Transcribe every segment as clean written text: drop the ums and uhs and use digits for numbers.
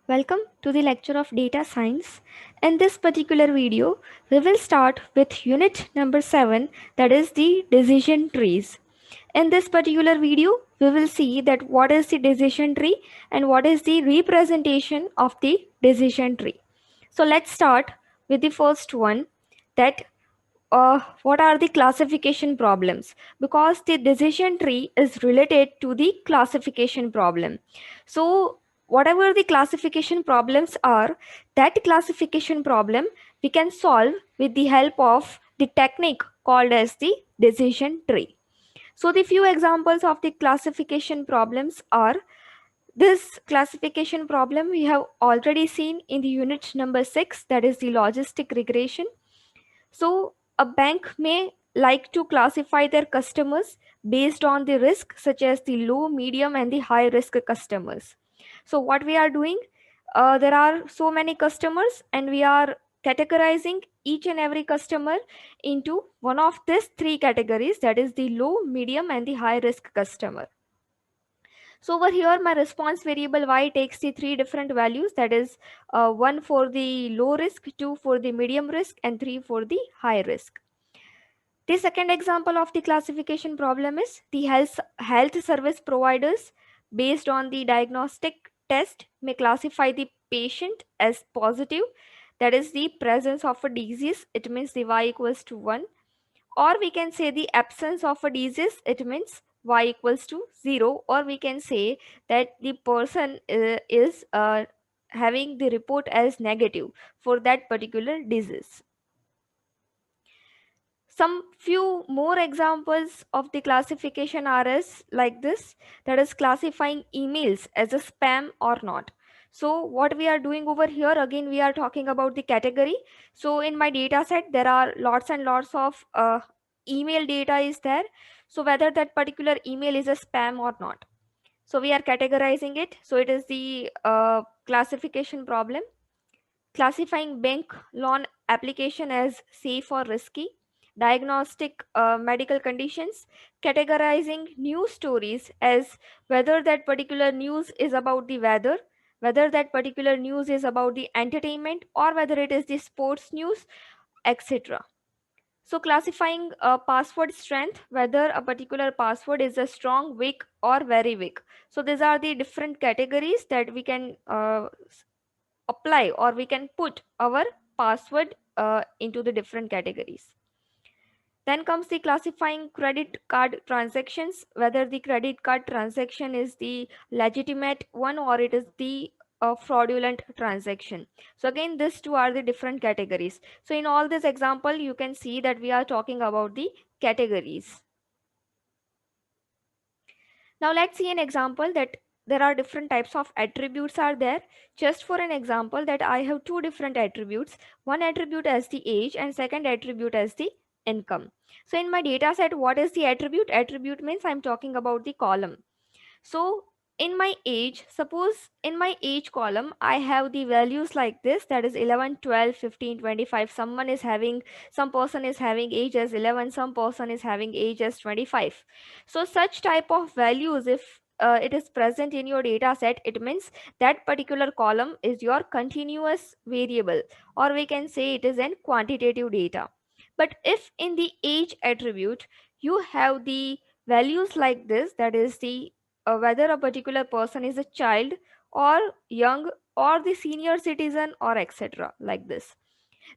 Welcome to the lecture of data science. In this particular video, we will start with unit number 7, that is the decision trees. In this particular video, we will see that what is the decision tree and what is the representation of the decision tree. So let's start with the first one, that what are the classification problems, because the decision tree is related to the classification problem. So whatever the classification problems are, that classification problem we can solve with the help of the technique called as the decision tree. So the few examples of the classification problems are, this classification problem we have already seen in the unit number 6, that is the logistic regression. So, a bank may like to classify their customers based on the risk, such as the low, medium, and the high risk customers. So, what we are doing, there are so many customers, and we are categorizing each and every customer into one of these three categories, that is the low, medium, and the high risk customer. So over here, my response variable y takes the three different values, that is one for the low risk, two for the medium risk, and three for the high risk. The second example of the classification problem is the health service providers, based on the diagnostic test, may classify the patient as positive, that is the presence of a disease, it means the y equals to 1, or we can say the absence of a disease, it means y equals to 0, or we can say that the person is having the report as negative for that particular disease. Some few more examples of the classification are as like this, that is classifying emails as a spam or not. So what we are doing over here, again we are talking about the category. So in my data set there are lots and lots of email data is there, so whether that particular email is a spam or not, so we are categorizing it. So it is the classification problem. Classifying bank loan application as safe or risky, diagnostic medical conditions, categorizing news stories as whether that particular news is about the weather, whether that particular news is about the entertainment, or whether it is the sports news, etc. So classifying password strength, whether a particular password is a strong, weak, or very weak. So these are the different categories that we can apply, or we can put our password into the different categories. Then comes the classifying credit card transactions, whether the credit card transaction is the legitimate one or it is the fraudulent transaction. So again, these two are the different categories. So in all this example, you can see that we are talking about the categories. Now let's see an example that there are different types of attributes are there. Just for an example, that I have two different attributes, one attribute as the age and second attribute as the income. So in my data set, what is the attribute? Attribute means I'm talking about the column. So in my age, suppose in my age column, I have the values like this, that is 11, 12, 15, 25. Some person is having age as 11, some person is having age as 25. So such type of values, if it is present in your data set, it means that particular column is your continuous variable, or we can say it is an quantitative data. But if in the age attribute you have the values like this, that is the whether a particular person is a child or young or the senior citizen or etc, like this,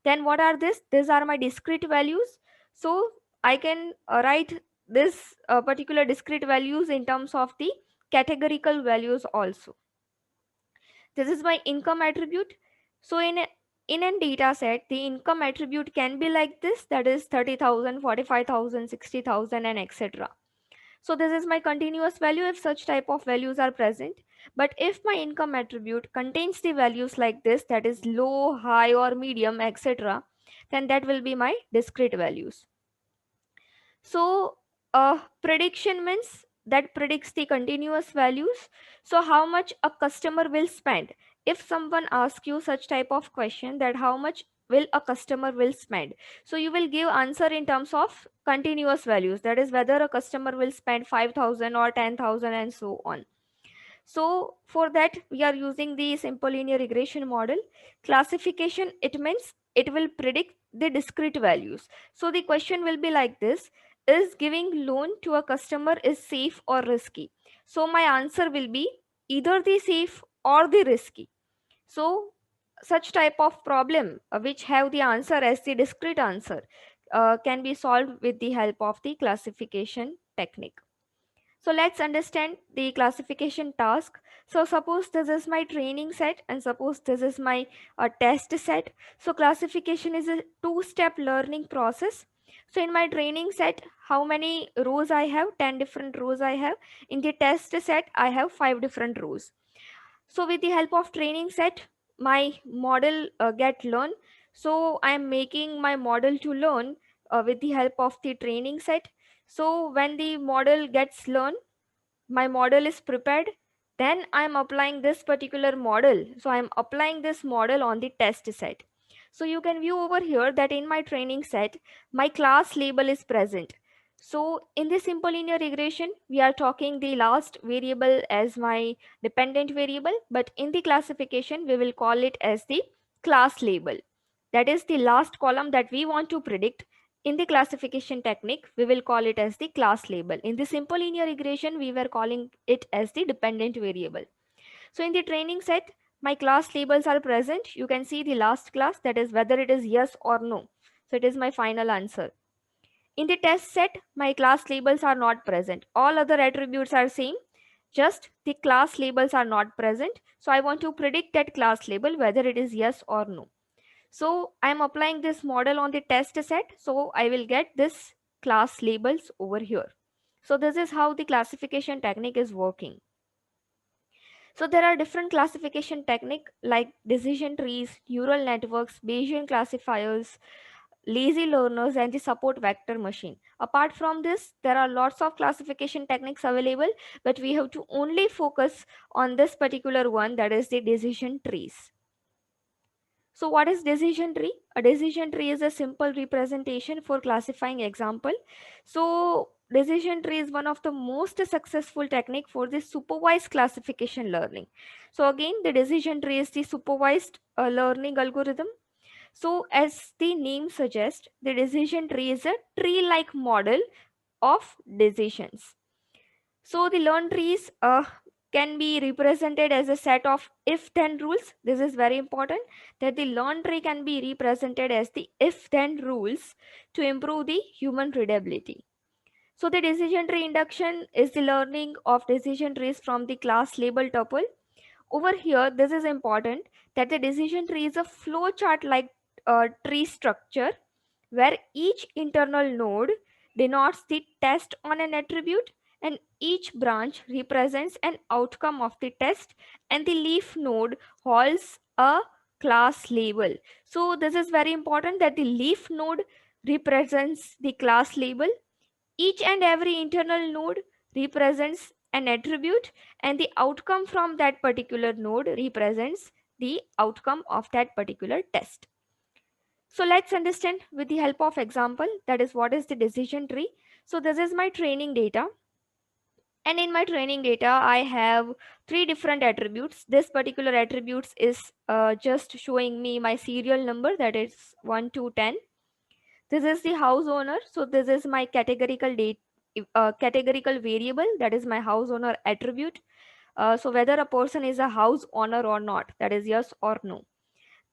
then what are this? These are my discrete values. So I can write this particular discrete values in terms of the categorical values also. This is my income attribute. So in a data set, the income attribute can be like this, that is 30,000, 45,000, 60,000, and etc. So this is my continuous value if such type of values are present. But if my income attribute contains the values like this, that is low, high, or medium, etc., then that will be my discrete values. So prediction means that predicts the continuous values. So how much a customer will spend. If someone asks you such type of question, that how much will a customer will spend, so you will give answer in terms of continuous values, that is whether a customer will spend 5,000 or 10,000 and so on. So for that, we are using the simple linear regression model. Classification, it means it will predict the discrete values. So the question will be like this: is giving loan to a customer is safe or risky? So my answer will be either the safe or the risky. So such type of problem which have the answer as the discrete answer can be solved with the help of the classification technique. So let's understand the classification task. So suppose this is my training set and suppose this is my test set. So classification is a two-step learning process. So in my training set, how many rows I have? 10 different rows I have. In the test set, I have 5 different rows. So with the help of training set, my model get learn. So I am making my model to learn with the help of the training set. So when the model gets learn, my model is prepared, then I'm applying this particular model. So I'm applying this model on the test set. So you can view over here that in my training set, my class label is present. So in this simple linear regression, we are talking the last variable as my dependent variable, but in the classification, we will call it as the class label. That is the last column that we want to predict. In the classification technique, we will call it as the class label. In the simple linear regression, we were calling it as the dependent variable. So in the training set, my class labels are present. You can see the last class, that is whether it is yes or no. So it is my final answer. In the test set, my class labels are not present. All other attributes are same, just the class labels are not present. So I want to predict that class label whether it is yes or no. So I'm applying this model on the test set. So I will get this class labels over here. So this is how the classification technique is working. So there are different classification technique like decision trees, neural networks, Bayesian classifiers, lazy learners, and the support vector machine. Apart from this, there are lots of classification techniques available, but we have to only focus on this particular one, that is the decision trees. So what is decision tree? A decision tree is a simple representation for classifying example. So decision tree is one of the most successful technique for the supervised classification learning. So again, the decision tree is the supervised learning algorithm. So as the name suggests, the decision tree is a tree-like model of decisions. So the learned trees can be represented as a set of if-then rules. This is very important, that the learned tree can be represented as the if-then rules to improve the human readability. So the decision tree induction is the learning of decision trees from the class label tuple. Over here, this is important, that the decision tree is a flowchart like tree structure where each internal node denotes the test on an attribute and each branch represents an outcome of the test, and the leaf node holds a class label. So this is very important, that the leaf node represents the class label. Each and every internal node represents an attribute, and the outcome from that particular node represents the outcome of that particular test. So let's understand with the help of example, that is what is the decision tree. So this is my training data, and in my training data I have three different attributes. This particular attributes is just showing me my serial number, that is 1 to 10. This is the house owner, so this is my categorical date, categorical variable, that is my house owner attribute. So whether a person is a house owner or not, that is yes or no.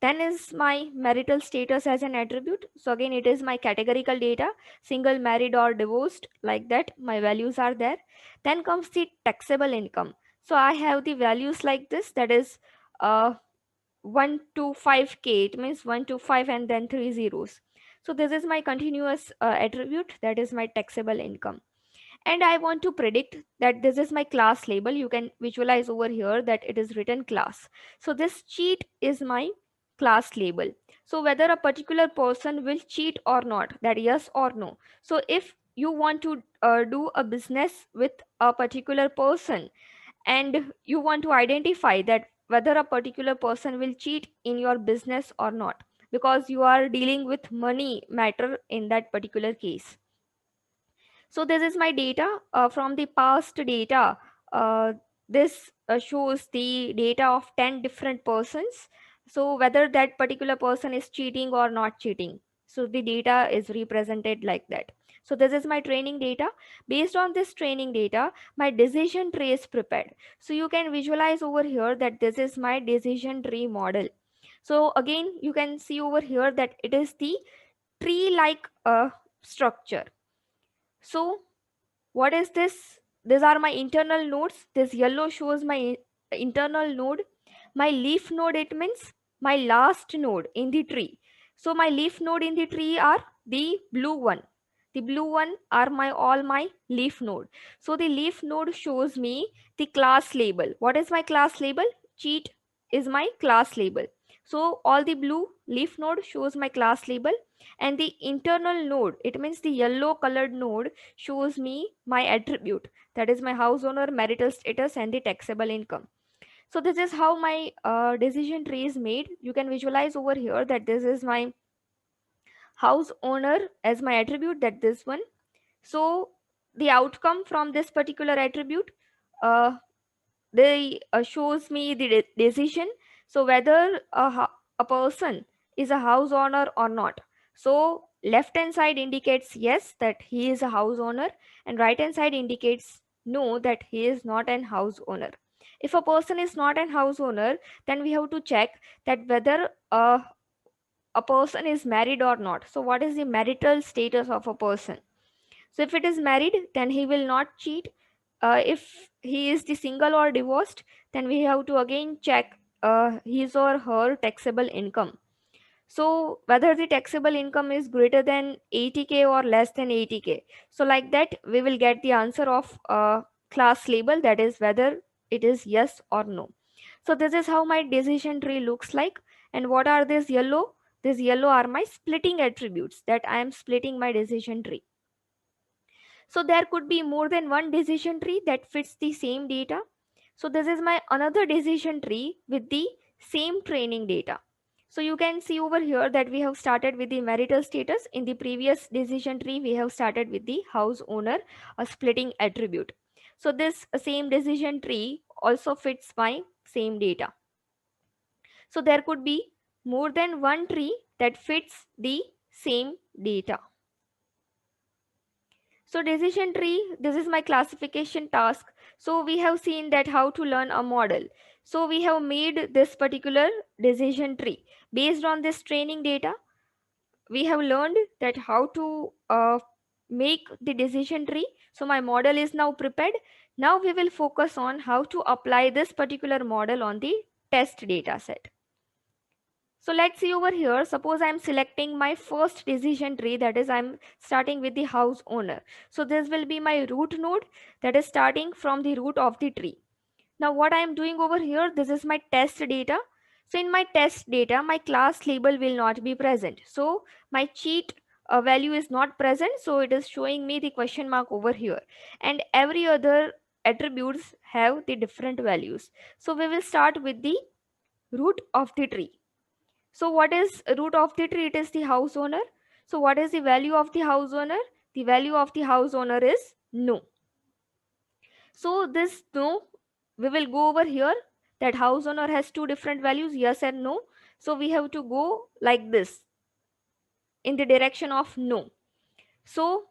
Then is my marital status as an attribute. So again, it is my categorical data, single, married or divorced, like that, my values are there. Then comes the taxable income. So I have the values like this, that is 1 to 5k, it means 1 to 5 and then 3 zeros. So this is my continuous attribute, that is my taxable income. And I want to predict that this is my class label. You can visualize over here that it is written class. So this cheat is my class label. So whether a particular person will cheat or not, that yes or no. So if you want to do a business with a particular person and you want to identify that whether a particular person will cheat in your business or not, because you are dealing with money matter in that particular case. So this is my data from the past data. this shows the data of 10 different persons. So whether that particular person is cheating or not cheating, so the data is represented like that. So this is my training data. Based on this training data, my decision tree is prepared. So you can visualize over here that this is my decision tree model. So again, you can see over here that it is the tree like structure. So what is this? These are my internal nodes. This yellow shows my internal node. My leaf node, it means my last node in the tree. So my leaf node in the tree are the blue one. The blue one are my all my leaf node. So the leaf node shows me the class label. What is my class label? Cheat is my class label. So all the blue leaf node shows my class label, and the internal node, it means the yellow colored node, shows me my attribute, that is my house owner, marital status, and the taxable income. So this is how my decision tree is made. You can visualize over here that this is my house owner as my attribute, that this one. So the outcome from this particular attribute, uh, they shows me the decision. So whether a person is a house owner or not. So left hand side indicates yes, that he is a house owner, and right hand side indicates no, that he is not an house owner. If a person is not an house owner, then we have to check that whether a person is married or not. So what is the marital status of a person? So if it is married, then he will not cheat. If he is the single or divorced, then we have to again check his or her taxable income. So whether the taxable income is greater than 80K or less than 80K. So like that, we will get the answer of class label, that is whether it is yes or no. So this is how my decision tree looks like. And what are these yellow? These yellow are my splitting attributes, that I am splitting my decision tree. So there could be more than one decision tree that fits the same data. So this is my another decision tree with the same training data. So you can see over here that we have started with the marital status. In the previous decision tree, we have started with the house owner, a splitting attribute. So this same decision tree also fits my same data. So there could be more than one tree that fits the same data. So decision tree, this is my classification task. So we have seen that how to learn a model. So we have made this particular decision tree. Based on this training data, we have learned that how to make the decision tree. So my model is now prepared. Now we will focus on how to apply this particular model on the test data set. So let's see over here. Suppose I'm selecting my first decision tree, that is I'm starting with the house owner. So this will be my root node, that is starting from the root of the tree. Now what I am doing over here, this is my test data. So in my test data, my class label will not be present. So my cheat value is not present. So it is showing me the question mark over here. And every other attributes have the different values. So we will start with the root of the tree. So what is root of the tree? It is the house owner. So what is the value of the house owner? The value of the house owner is no. So this no, we will go over here, that house owner has two different values, yes and no. So we have to go like this in the direction of no. So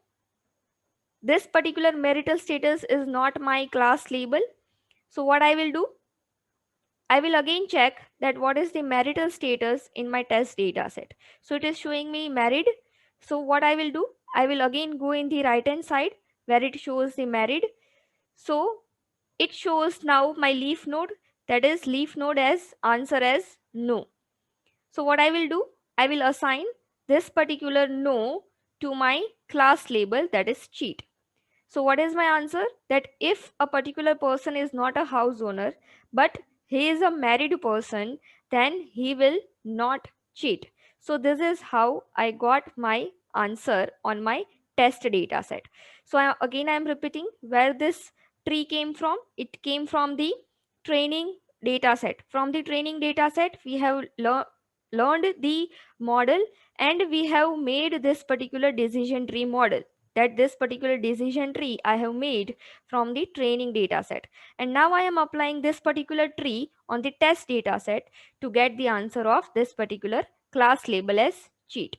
this particular marital status is not my class label. So what I will do, I will again check that what is the marital status in my test data set. So it is showing me married. So what I will do, I will again go in the right hand side where it shows the married. So it shows now my leaf node, that is leaf node as answer as no. So what I will do, I will assign this particular no to my class label, that is cheat. So what is my answer? That if a particular person is not a house owner, but he is a married person, then he will not cheat. So this is how I got my answer on my test data set. So again I am repeating where this tree came from. It came from the training data set. From the training data set, we have learned the model, and we have made this particular decision tree model, that this particular decision tree I have made from the training data set. And now I am applying this particular tree on the test data set to get the answer of this particular class label as cheat.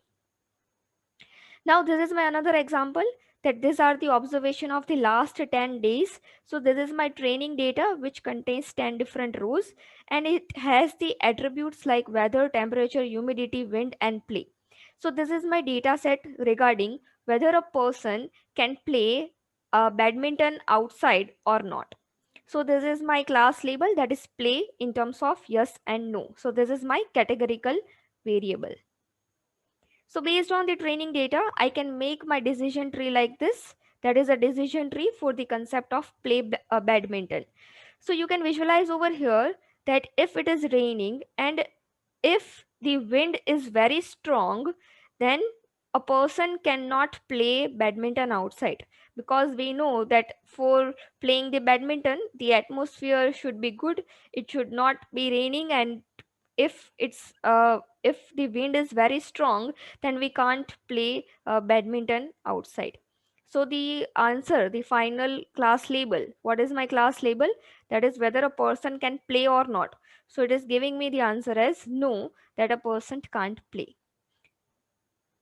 Now this is my another example, that these are the observation of the last 10 days. So this is my training data which contains 10 different rows, and it has the attributes like weather, temperature, humidity, wind and play. So this is my data set regarding whether a person can play badminton outside or not. So this is my class label, that is play, in terms of yes and no. So this is my categorical variable. So based on the training data, I can make my decision tree like this. That is a decision tree for the concept of badminton. So you can visualize over here that if it is raining and if the wind is very strong, then a person cannot play badminton outside, because we know that for playing the badminton, the atmosphere should be good. It should not be raining, and if the wind is very strong, then we can't play badminton outside. So the answer, the final class label, what is my class label? That is whether a person can play or not. So it is giving me the answer as no, that a person can't play.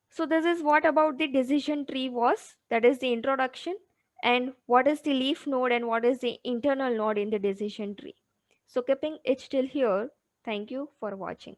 So this is what about the decision tree was, that is the introduction, and what is the leaf node and what is the internal node in the decision tree. So keeping it till here, thank you for watching.